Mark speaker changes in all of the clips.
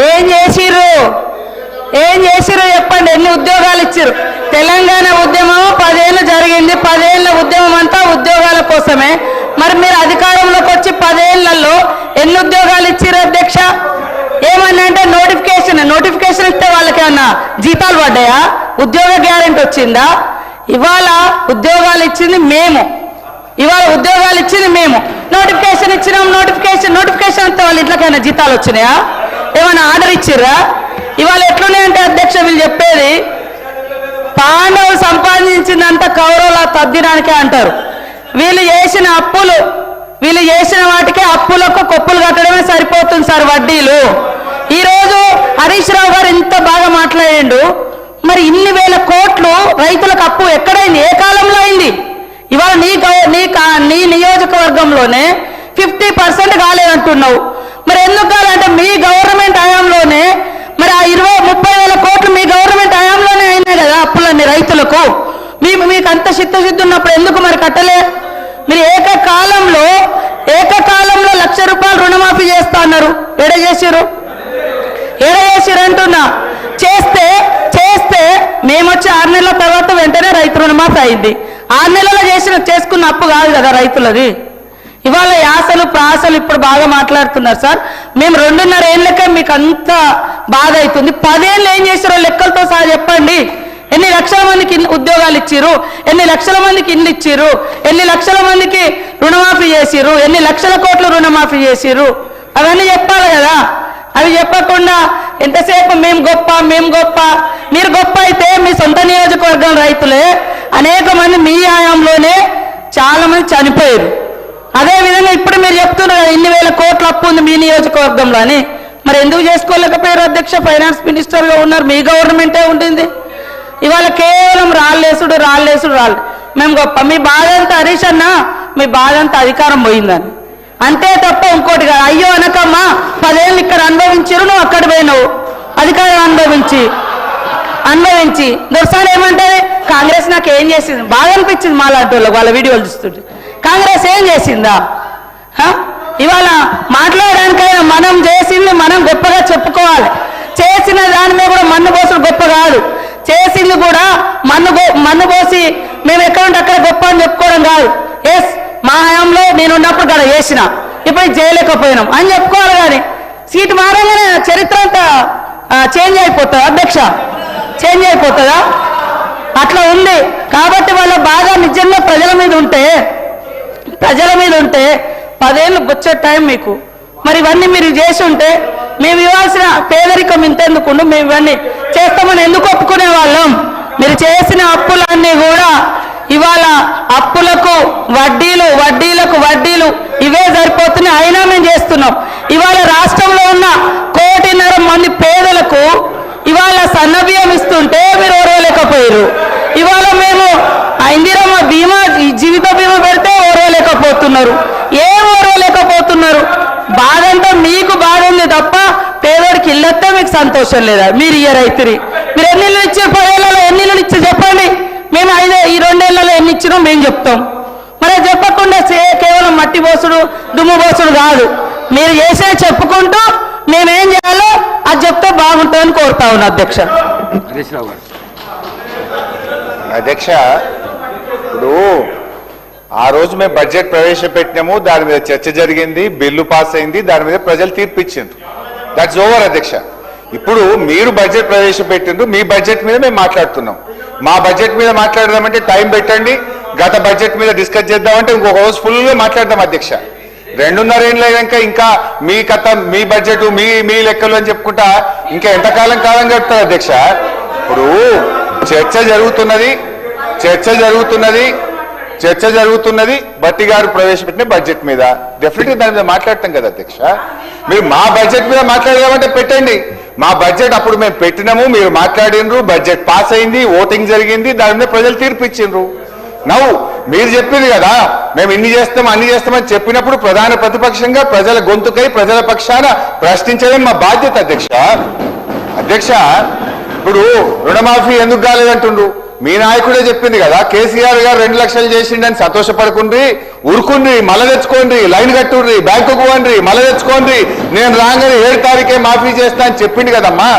Speaker 1: ఏం చేసిర్రు చెప్పండి. ఎన్ని ఉద్యోగాలు ఇచ్చారు? తెలంగాణ ఉద్యమం 10 ఏళ్ళు జరిగింది. 10 ఏళ్ళ ఉద్యమం అంతా ఉద్యోగాల కోసమే. మరి మీరు అధికారంలోకి వచ్చి 10 ఏళ్లలో ఎన్ని ఉద్యోగాలు ఇచ్చారు అధ్యక్ష? ఏమన్నా అంటే నోటిఫికేషన్ ఇస్తే వాళ్ళకి ఏమన్నా జీతాలు పడ్డాయా? ఉద్యోగ గ్యారెంటీ వచ్చిందా? ఇవాళ ఉద్యోగాలు ఇచ్చింది మేము. నోటిఫికేషన్ ఇచ్చినాం. నోటిఫికేషన్ అంతా వాళ్ళ ఇంట్లోకైనా జీతాలు వచ్చినాయా? ఏమైనా ఆర్డర్ ఇచ్చిర్రా? ఇవాళ ఎట్లున్నాయంటే అధ్యక్ష వీళ్ళు చెప్పేది, పాండవులు సంపాదించిందంతా కౌరవుల తద్దినానికే అంటారు. వీళ్ళు చేసిన వాటికి అప్పులకు కొప్పులు కట్టడమే సరిపోతుంది సార్, వడ్డీలు. ఈరోజు హరీష్ రావు గారు ఇంత బాగా మాట్లాడిండు. మరి ఇన్ని వేల కోట్లు రైతులకు అప్పు ఎక్కడైంది? ఏ కాలంలో అయింది? ఇవాళ నీ నియోజకవర్గంలోనే 50% కాలేదంటున్నావు. మరి ఎందుకు కాదంటే మీ గవర్నమెంట్ హయాంలోనే మరి ఆ 20-30 వేల కోట్లు మీ గవర్నమెంట్ హయాంలోనే అయినాయి కదా అప్పులన్నీ రైతులకు. మీకు అంత చిత్తశుద్ధి ఉన్నప్పుడు ఎందుకు మరి కట్టలే? మీరు ఏకకాలంలో 1,00,000 రూపాయలు రుణమాఫీ చేస్తా అన్నారు. ఎడ చేసిరు అంటున్నా. చేస్తే మేము వచ్చి 6 నెలల తర్వాత వెంటనే రైతు రుణమాఫీ అయింది. 6 నెలల్లో చేసుకున్న అప్పు కాదు కదా రైతులది. ఇవాళ యాసలు ప్రాసలు ఇప్పుడు బాగా మాట్లాడుతున్నారు సార్. మేము 2.5 ఏళ్ళకే మీకు అంత బాధ అవుతుంది. 10 ఏళ్ళు ఏం చేసారో లెక్కలతో సహా చెప్పండి. ఎన్ని లక్షల మందికి ఉద్యోగాలు ఇచ్చిర్రు? ఎన్ని లక్షల మందికి ఇల్లు ఇచ్చిర్రు? ఎన్ని లక్షల మందికి రుణమాఫీ చేసిర్రు? ఎన్ని లక్షల కోట్లు రుణమాఫీ చేసిర్రు? అవన్నీ చెప్పాలి కదా. అవి చెప్పకుండా ఎంతసేపు మేము గొప్ప. మీరు గొప్ప అయితే మీ సొంత నియోజకవర్గం రైతులే అనేక మంది మీ హయాంలోనే చాలా మంది చనిపోయారు. అదేవిధంగా ఇప్పుడు మీరు చెప్తున్నారు కదా ఇన్ని వేల కోట్ల అప్పు ఉంది మీ నియోజకవర్గంలో అని. మరి ఎందుకు చేసుకోలేకపోయారు అధ్యక్ష? ఫైనాన్స్ మినిస్టర్గా ఉన్నారు, మీ గవర్నమెంటే ఉంటుంది. ఇవాళ కేవలం రాళ్ళేసుడు. మేము గొప్ప. మీ బాధ అంతా హరీష్ అన్న, మీ బాధ అంతా అధికారం పోయిందని అంతే తప్ప ఇంకోటి కాదు. అయ్యో అనకమ్మా, 10 ఏళ్ళు ఇక్కడ అనుభవించారు, నువ్వు అక్కడ పోయినావు అధికారం అనుభవించి దొరసారి ఏమంటే కాంగ్రెస్ నాకు ఏం చేసింది? బాగా అనిపించింది మాలాంటి వాళ్ళ వీడియోలు చూస్తుంటే. కాంగ్రెస్ ఏం చేసిందా? ఇవాళ మాట్లాడడానికైనా మనం చేసింది మనం గొప్పగా చెప్పుకోవాలి. చేసిన దాని మీద కూడా మన్ను పోసుడు గొప్ప కాదు. చేసింది కూడా మన్ను పోసి మేము ఎక్కడుంటే అక్కడ గొప్ప అని చెప్పుకోవడం కాదు. ఎస్ మా హయాంలో నేను ఉన్నప్పుడు కదా చేసిన, ఇప్పుడు చేయలేకపోయినాం అని చెప్పుకోవాలి. కానీ సీటు మారగానే చరిత్ర అంతా చేంజ్ అయిపోతుందా అధ్యక్ష? చేంజ్ అయిపోతుందా? అట్లా ఉంది. కాబట్టి వాళ్ళ బాగా నిజంగా ప్రజల మీద ఉంటే 10 ఏళ్ళు వచ్చే టైం మీకు. మరి ఇవన్నీ మీరు చేసి ఉంటే మేము ఇవ్వాల్సిన పేదరికం ఇంతెందుకు? మేము ఇవన్నీ చేస్తామని ఎందుకు ఒప్పుకునే వాళ్ళం? మీరు చేసిన అప్పులన్నీ కూడా ఇవాళ అప్పులకు వడ్డీలు ఇవే సరిపోతున్నాయి. అయినా మేము చేస్తున్నాం. ఇవాళ రాష్ట్రంలో ఉన్న 1.5 కోటి మంది పేదలకు ఇవాళ సన్నబియ్యం ఇస్తుంటే మీరు ఓర్వలేకపోయారు. ఇవాళ మేము ఇందిరమ్మ బీమా, జీవిత బీమా పెడితే ఓర్వలేకపోతున్నారు. ఏం ఓర్వలేకపోతున్నారు? బాధంతా మీకు బాధ ఉంది తప్ప పేదోడికి ఇల్లొస్తే మీకు సంతోషం లేదా? మీరు రైతురి మీరు ఎన్ని ఇళ్ళు ఇచ్చే 10 ఏళ్లలో ఎన్ని ఇళ్ళు ఇచ్చే చెప్పండి. మేము ఈ 2 ఏళ్లలో ఎన్ని ఇచ్చినాం మేము చెప్తాం. మరి చెప్పకుండా కేవలం మట్టి పోసుడు దుమ్ము పోసుడు కాదు. మీరు చేసే చెప్పుకుంటూ మేమేం చేయాలో అది చెప్తే బాగుంటుందని కోరుతా ఉన్నా అధ్యక్ష.
Speaker 2: అధ్యక్ష, ఇప్పుడు ఆ రోజు మేము బడ్జెట్ ప్రవేశపెట్టినాము, దాని మీద చర్చ జరిగింది, బిల్లు పాస్ అయింది, దాని మీద ప్రజలు తీర్పు ఇచ్చిండ్రు. దట్స్ ఓవర్ అధ్యక్ష. ఇప్పుడు మీరు బడ్జెట్ ప్రవేశపెట్టిండ్రు, మీ బడ్జెట్ మీద మేము మాట్లాడుతున్నాం. మా బడ్జెట్ మీద మాట్లాడదామంటే టైం పెట్టండి, గత బడ్జెట్ మీద డిస్కస్ చేద్దామంటే ఇంకొక రోజు ఫుల్గా మాట్లాడదాం అధ్యక్ష. 2.5 ఏళ్ళు అయ్యాక ఇంకా మీ కథ, మీ బడ్జెట్, మీ లెక్కలు అని చెప్పుకుంటా ఇంకా ఎంతకాలం గడుపుతారు అధ్యక్ష? ఇప్పుడు చర్చ జరుగుతున్నది బట్టి గారు ప్రవేశపెట్టిన బడ్జెట్ మీద. డెఫినెట్గా దాని మీద మాట్లాడతాం కదా అధ్యక్ష. మీరు మా బడ్జెట్ మీద మాట్లాడదామంటే పెట్టండి. మా బడ్జెట్ అప్పుడు మేము పెట్టినాము, మీరు మాట్లాడినరు, బడ్జెట్ పాస్ అయింది, ఓటింగ్ జరిగింది, దాని మీద ప్రజలు తీర్పు ఇచ్చిండ్రు. నవ్వు మీరు చెప్పింది కదా మేము ఇన్ని చేస్తాం అన్ని చేస్తామని చెప్పినప్పుడు ప్రధాన ప్రతిపక్షంగా ప్రజల గొంతుకై ప్రజల పక్షాన ప్రశ్నించడం మా బాధ్యత అధ్యక్ష. ఇప్పుడు రుణమాఫీ ఎందుకు కాలేదంటుండ్రు? మీ నాయకుడే చెప్పింది కదా, కేసీఆర్ గారు 2 లక్షలు చేసిండని సంతోషపడుకుండ్రి, ఉరుకుండ్రి, మళ్ళా తెచ్చుకోండి, లైన్ కట్టుండ్రి, బ్యాంకుకు పోండి, మళ్ళా తెచ్చుకోండి, నేను రాగానే 7 తారీఖే మాఫీ చేస్తా అని చెప్పింది కదమ్మా.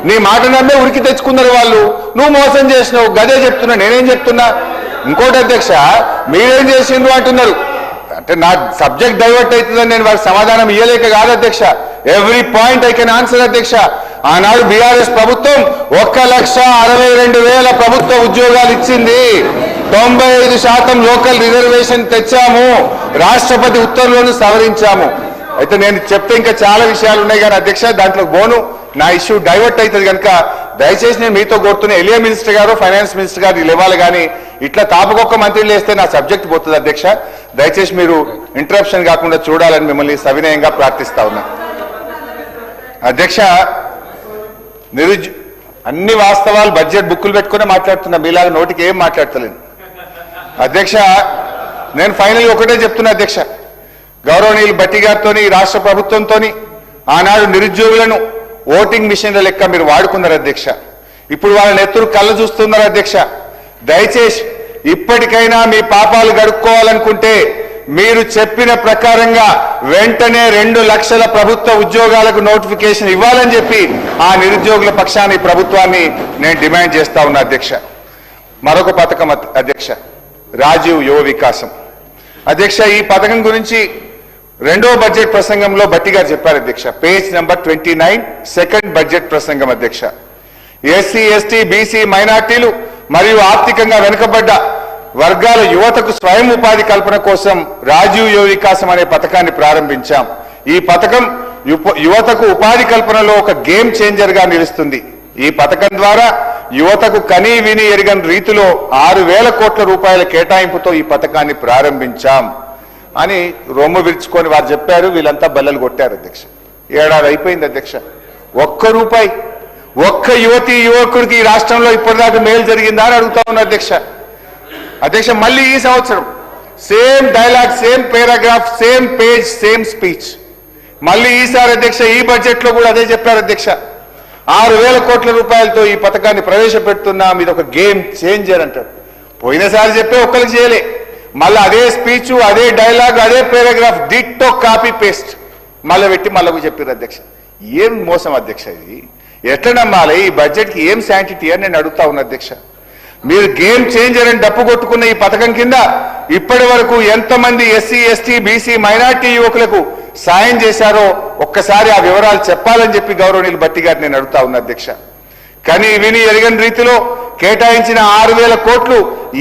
Speaker 2: నీ మాట నమ్మే ఉరికి తెచ్చుకున్నారు వాళ్ళు. నువ్వు మోసం చేసినావు, గదే చెప్తున్నా. నేనేం చెప్తున్నా? ఇంకోటి అధ్యక్ష, మీరేం చేసిండ్రు అంటున్నారు. అంటే నా సబ్జెక్ట్ డైవర్ట్ అవుతుందని నేను వారికి సమాధానం ఇయ్యలేక కాదు అధ్యక్ష. Every point I can answer అధ్యక్ష. ఆనాడు బీఆర్ఎస్ ప్రభుత్వం 1,62,000 ప్రభుత్వ ఉద్యోగాలు ఇచ్చింది. 95% లోకల్ రిజర్వేషన్ తెచ్చాము. రాష్ట్రపతి ఉత్తర్వులను సవరించాము. అయితే నేను చెప్తే ఇంకా చాలా విషయాలు ఉన్నాయి కానీ అధ్యక్ష, దాంట్లో బోను నా ఇష్యూ డైవర్ట్ అవుతుంది కనుక దయచేసి నేను మీతో కోరుతున్న ఎలియా మినిస్టర్ గారు, ఫైనాన్స్ మినిస్టర్ గారు లేవాలి కానీ ఇట్లా తాపకొక్క మంత్రులు వేస్తే నా సబ్జెక్ట్ పోతుంది అధ్యక్ష. దయచేసి మీరు ఇంటరప్షన్ కాకుండా చూడాలని మిమ్మల్ని సవినయంగా ప్రార్థిస్తా ఉన్నా అధ్యక్ష. అన్ని వాస్తవాలు బడ్జెట్ బుక్కులు పెట్టుకునే మాట్లాడుతున్నా, మీలాగా నోటికి ఏం మాట్లాడతలేను అధ్యక్ష. నేను ఫైనల్ ఒకటే చెప్తున్నా అధ్యక్ష, గౌరవనీయులు భట్టి గారితో, రాష్ట్ర ప్రభుత్వంతో ఆనాడు నిరుద్యోగులను ఓటింగ్ మిషన్ల లెక్క మీరు వాడుకున్నారు అధ్యక్ష. ఇప్పుడు వాళ్ళని ఎత్తురు కళ్ళ చూస్తున్నారు అధ్యక్ష. దయచేసి ఇప్పటికైనా మీ పాపాలు గడుక్కోవాలనుకుంటే మీరు చెప్పిన ప్రకారంగా వెంటనే 2 లక్షల ప్రభుత్వ ఉద్యోగాలకు నోటిఫికేషన్ ఇవ్వాలని చెప్పి ఆ నిరుద్యోగుల పక్షాన్ని ప్రభుత్వాన్ని నేను డిమాండ్ చేస్తా ఉన్నా అధ్యక్ష. మరొక పథకం అధ్యక్ష, రాజీవ్ యువ వికాసం అధ్యక్ష. ఈ పథకం గురించి 2వ బడ్జెట్ ప్రసంగంలో భట్టి గారు చెప్పారు అధ్యక్ష. పేజ్ నెంబర్ 29, సెకండ్ బడ్జెట్ ప్రసంగం అధ్యక్ష. ఎస్సీ, ఎస్టీ, బీసీ, మైనార్టీలు మరియు ఆర్థికంగా వెనుకబడ్డ వర్గాల యువతకు స్వయం ఉపాధి కల్పన కోసం రాజీవ్ యువ వికాసం అనే పథకాన్ని ప్రారంభించాం. ఈ పథకం యువతకు ఉపాధి కల్పనలో ఒక గేమ్ చేంజర్ గా నిలుస్తుంది. ఈ పథకం ద్వారా యువతకు కనీ విని ఎరగని రీతిలో 6,000 కోట్ల రూపాయల కేటాయింపుతో ఈ పథకాన్ని ప్రారంభించాం అని రొమ్ము విరుచుకొని వారు చెప్పారు. వీళ్ళంతా బల్లలు కొట్టారు అధ్యక్ష. 7 ఏడాది అయిపోయింది అధ్యక్ష. 1 రూపాయి ఒక్క యువతి యువకుడికి ఈ రాష్ట్రంలో ఇప్పటిదాకా మేలు జరిగిందా అని అడుగుతా ఉన్నా అధ్యక్ష. అధ్యక్ష, మళ్ళీ ఈ సంవత్సరం same dialogue, same paragraph, same page, same speech. మళ్ళీ ఈసారి అధ్యక్ష ఈ బడ్జెట్ లో కూడా అదే చెప్పారు అధ్యక్ష. 6,000 కోట్ల రూపాయలతో ఈ పథకాన్ని ప్రవేశపెడుతున్నాం, ఇది ఒక గేమ్ చేంజర్ అంటారు. పోయినసారి చెప్పే ఒక్కరికి చేయలే, మళ్ళీ అదే స్పీచ్, అదే డైలాగ్, అదే పారాగ్రాఫ్ డిట్టో కాపీ పేస్ట్ మళ్ళీ పెట్టి మళ్ళీ చెప్పారు అధ్యక్ష. ఏం మోసం అధ్యక్ష ఇది? ఎట్లా నమ్మాలి? ఈ బడ్జెట్కి ఏం శాంటిటీ అని నేను అడుగుతా ఉన్నా అధ్యక్ష. మీరు గేమ్ చేంజర్ అని డప్పు కొట్టుకున్న ఈ పథకం కింద ఇప్పటి వరకు ఎంతమంది ఎస్సీ, ఎస్టీ, బీసీ, మైనార్టీ యువకులకు సాయం చేశారో ఒక్కసారి ఆ వివరాలు చెప్పాలని చెప్పి గౌరవనీయులు భట్టి గారు నేను అడుగుతా ఉన్నా అధ్యక్ష. కానీ విని ఎరగని రీతిలో కేటాయించిన 6,000 కోట్లు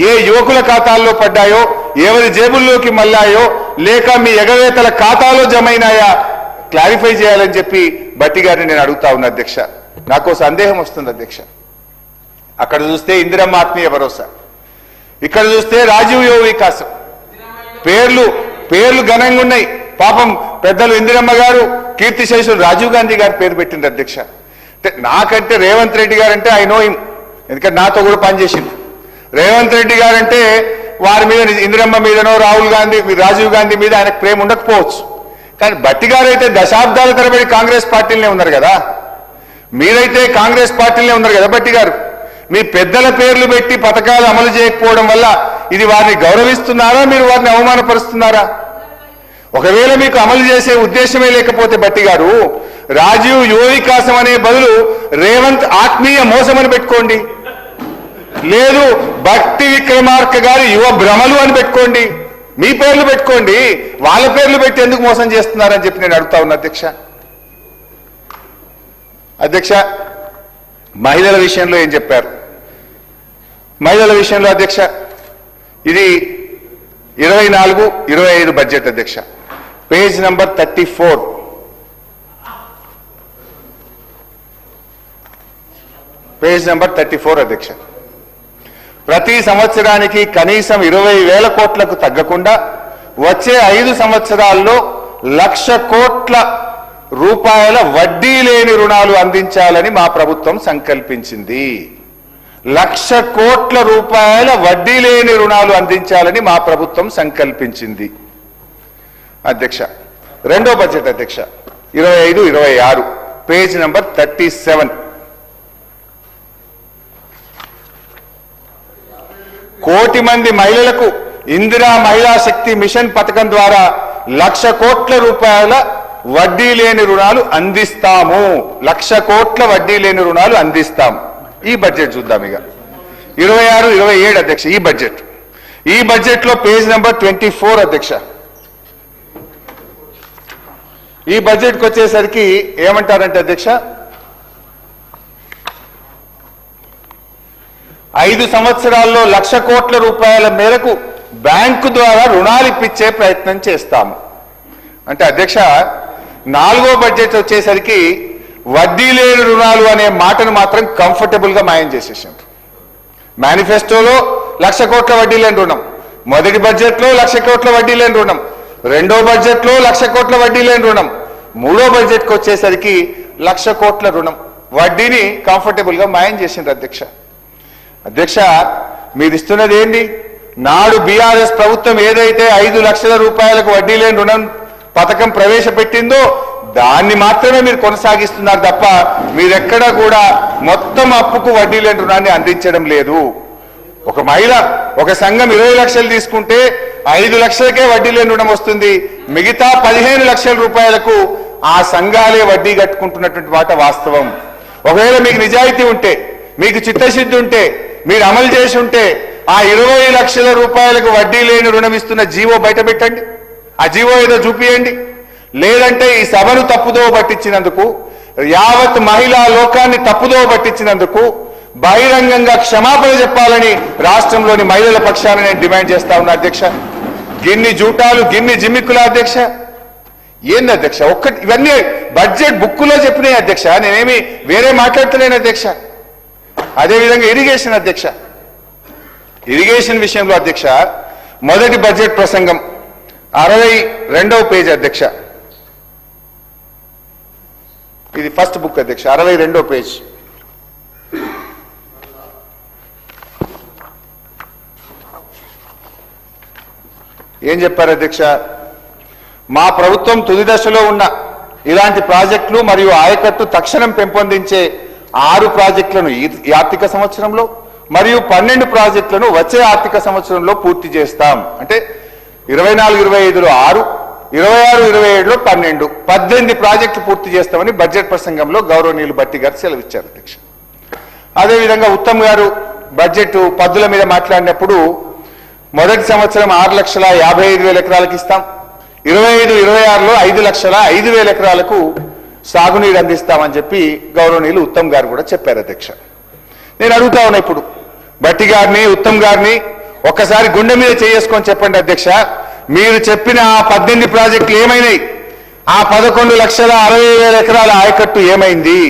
Speaker 2: ఏ యువకుల ఖాతాల్లో పడ్డాయో, ఎవరి జేబుల్లోకి మళ్ళాయో, లేక మీ ఎగవేతల ఖాతాలో జమైనాయా క్లారిఫై చేయాలని చెప్పి భట్టి గారిని నేను అడుగుతా ఉన్నా అధ్యక్ష. నాకు సందేహం వస్తుంది అధ్యక్ష. అక్కడ చూస్తే ఇందిరమ్మ ఆత్మీయ భరోసా, ఇక్కడ చూస్తే రాజీవ్ యువ వికాసం. పేర్లు ఘనంగా ఉన్నాయి. పాపం పెద్దలు ఇందిరమ్మ గారు, కీర్తిశేషులు రాజీవ్ గాంధీ గారు పేరు పెట్టింది అధ్యక్ష. నాకంటే Revanth Reddy guarantee I know him, ఎందుకంటే నాతో కూడా పనిచేసింది. రేవంత్ రెడ్డి గారంటే వారి మీద, ఇందిరమ్మ మీదనో రాహుల్ గాంధీ, రాజీవ్ గాంధీ మీద ఆయనకు ప్రేమ ఉండకపోవచ్చు. కానీ భట్టి గారు అయితే దశాబ్దాల తరబడి కాంగ్రెస్ పార్టీలోనే ఉన్నారు కదా, మీరైతే కాంగ్రెస్ పార్టీలోనే ఉన్నారు కదా భట్టి గారు. మీ పెద్దల పేర్లు పెట్టి పథకాలు అమలు చేయకపోవడం వల్ల ఇది వారిని గౌరవిస్తున్నారా, మీరు వారిని అవమానపరుస్తున్నారా? ఒకవేళ మీకు అమలు చేసే ఉద్దేశమే లేకపోతే భట్టి గారు, రాజీవ్ యువ వికాసం అనే బదులు రేవంత్ ఆత్మీయ మోసమని పెట్టుకోండి, లేదు భట్టి విక్రమార్క గారి యువ భ్రమలు అని పెట్టుకోండి. మీ పేర్లు పెట్టుకోండి, వాళ్ళ పేర్లు పెట్టి ఎందుకు మోసం చేస్తున్నారని చెప్పి నేను అడుగుతా ఉన్నా అధ్యక్ష. అధ్యక్ష, మహిళల విషయంలో ఏం చెప్పారు? మహిళల విషయంలో అధ్యక్ష, ఇది 24-25 బడ్జెట్ అధ్యక్ష. పేజ్ నంబర్ 34, పేజ్ నంబర్ 34 అధ్యక్ష. ప్రతి సంవత్సరానికి కనీసం 20,000 కోట్లకు తగ్గకుండా వచ్చే 5 సంవత్సరాల్లో 1,00,000 కోట్ల రూపాయల వడ్డీ లేని రుణాలు అందించాలని మా ప్రభుత్వం సంకల్పించింది. 1,00,000 కోట్ల రూపాయల వడ్డీ లేని రుణాలు అందించాలని మా ప్రభుత్వం సంకల్పించింది అధ్యక్ష. రెండో బడ్జెట్ అధ్యక్ష, 25-26, పేజ్ నంబర్ 37. కోటి మంది మహిళలకు ఇందిరా మహిళా శక్తి మిషన్ పథకం ద్వారా 1,00,000 కోట్ల రూపాయల వడ్డీ లేని రుణాలు అందిస్తాము. 1,00,000 కోట్ల వడ్డీ లేని రుణాలు అందిస్తాం. ఈ బడ్జెట్ చూద్దాం ఇక 26-27 అధ్యక్ష. ఈ బడ్జెట్ లో పేజ్ నెంబర్ 24 అధ్యక్ష. ఈ బడ్జెట్కి వచ్చేసరికి ఏమంటారంటే అధ్యక్ష, 5 సంవత్సరాల్లో 1,00,000 కోట్ల రూపాయల మేరకు బ్యాంకు ద్వారా రుణాలు ఇప్పించే ప్రయత్నం చేస్తాము. అంటే అధ్యక్ష 4వ బడ్జెట్ వచ్చేసరికి వడ్డీ లేని రుణాలు అనే మాటను మాత్రం కంఫర్టబుల్ గా మాయం చేసేసారు. మేనిఫెస్టోలో 1,00,000 కోట్ల వడ్డీ లేని రుణం, మొదటి బడ్జెట్ లో 1,00,000 కోట్ల వడ్డీ లేని రుణం, రెండో బడ్జెట్ లో 1,00,000 కోట్ల వడ్డీ లేని రుణం, మూడో బడ్జెట్ కి వచ్చేసరికి 1,00,000 కోట్ల రుణం వడ్డీని కంఫర్టబుల్ గా మాయం చేసిండ్రు అధ్యక్ష. అధ్యక్ష మీరు ఇస్తున్నది ఏంటి? నాడు బీఆర్ఎస్ ప్రభుత్వం ఏదైతే 5 లక్షల రూపాయలకు వడ్డీ లేని రుణం పథకం ప్రవేశపెట్టిందో దాన్ని మాత్రమే మీరు కొనసాగిస్తున్నారు తప్ప మీరెక్కడా కూడా మొత్తం అప్పుకు వడ్డీ లేని రుణాన్ని అందించడం లేదు. ఒక మహిళ ఒక సంఘం 20 లక్షలు తీసుకుంటే 5 లక్షలకే వడ్డీ లేని రుణం వస్తుంది. మిగతా 15 లక్షల రూపాయలకు ఆ సంఘాలే వడ్డీ కట్టుకుంటున్నటువంటి మాట వాస్తవం. ఒకవేళ మీకు నిజాయితీ ఉంటే, మీకు చిత్తశుద్ధి ఉంటే, మీరు అమలు చేసి ఉంటే ఆ 20 లక్షల రూపాయలకు వడ్డీ లేని రుణం ఇస్తున్న జీవో బయట పెట్టండి. ఆ జీవో ఏదో చూపియండి. లేదంటే ఈ సభను తప్పుదోవ పట్టించినందుకు, యావత్ మహిళా లోకాన్ని తప్పుదోవ పట్టించినందుకు బహిరంగంగా క్షమాపణ చెప్పాలని రాష్ట్రంలోని మహిళల పక్షాన నేను డిమాండ్ చేస్తా ఉన్నా అధ్యక్ష. గిన్ని జూటాలు, గిన్ని జిమ్మిక్కుల అధ్యక్ష. ఏంది అధ్యక్ష? ఇవన్నీ బడ్జెట్ బుక్కులో చెప్పినాయి అధ్యక్ష. నేనేమి వేరే మాట్లాడతలేను అధ్యక్ష. అదేవిధంగా ఇరిగేషన్ అధ్యక్ష. ఇరిగేషన్ విషయంలో అధ్యక్ష మొదటి బడ్జెట్ ప్రసంగం 62వ పేజ్ అధ్యక్ష. ఇది ఫస్ట్ బుక్ అధ్యక్ష, 62వ పేజ్. ఏం చెప్పారు అధ్యక్ష? మా ప్రభుత్వం తుది దశలో ఉన్న ఇలాంటి ప్రాజెక్టులు మరియు ఆయకట్టు తక్షణం పెంపొందించే 6 ప్రాజెక్టులను ఈ ఆర్థిక సంవత్సరంలో మరియు 12 ప్రాజెక్టులను వచ్చే ఆర్థిక సంవత్సరంలో పూర్తి చేస్తాం. అంటే 24-25లో 6, 26-27లో 12, 18 ప్రాజెక్టులు పూర్తి చేస్తామని బడ్జెట్ ప్రసంగంలో గౌరవనీయులు భట్టి గారు సెలవిచ్చారు అధ్యక్ష. అదేవిధంగా ఉత్తమ్ గారు బడ్జెట్ పద్దుల మీద మాట్లాడినప్పుడు మొదటి సంవత్సరం 6,55,000 ఎకరాలకు ఇస్తాం, 25-26లో 5,05,000 ఎకరాలకు సాగునీరు అందిస్తామని చెప్పి గౌరవనీయులు ఉత్తమ్ గారు కూడా చెప్పారు అధ్యక్ష. నేను అడుగుతా ఉన్నా ఇప్పుడు భట్టి గారిని, ఉత్తమ్ గారిని ఒక్కసారి గుండె మీద చేసుకొని చెప్పండి అధ్యక్ష, మీరు చెప్పిన ఆ 18 ప్రాజెక్టులు ఏమైనాయి? ఆ 11,60,60,000 ఎకరాల ఆయకట్టు ఏమైంది?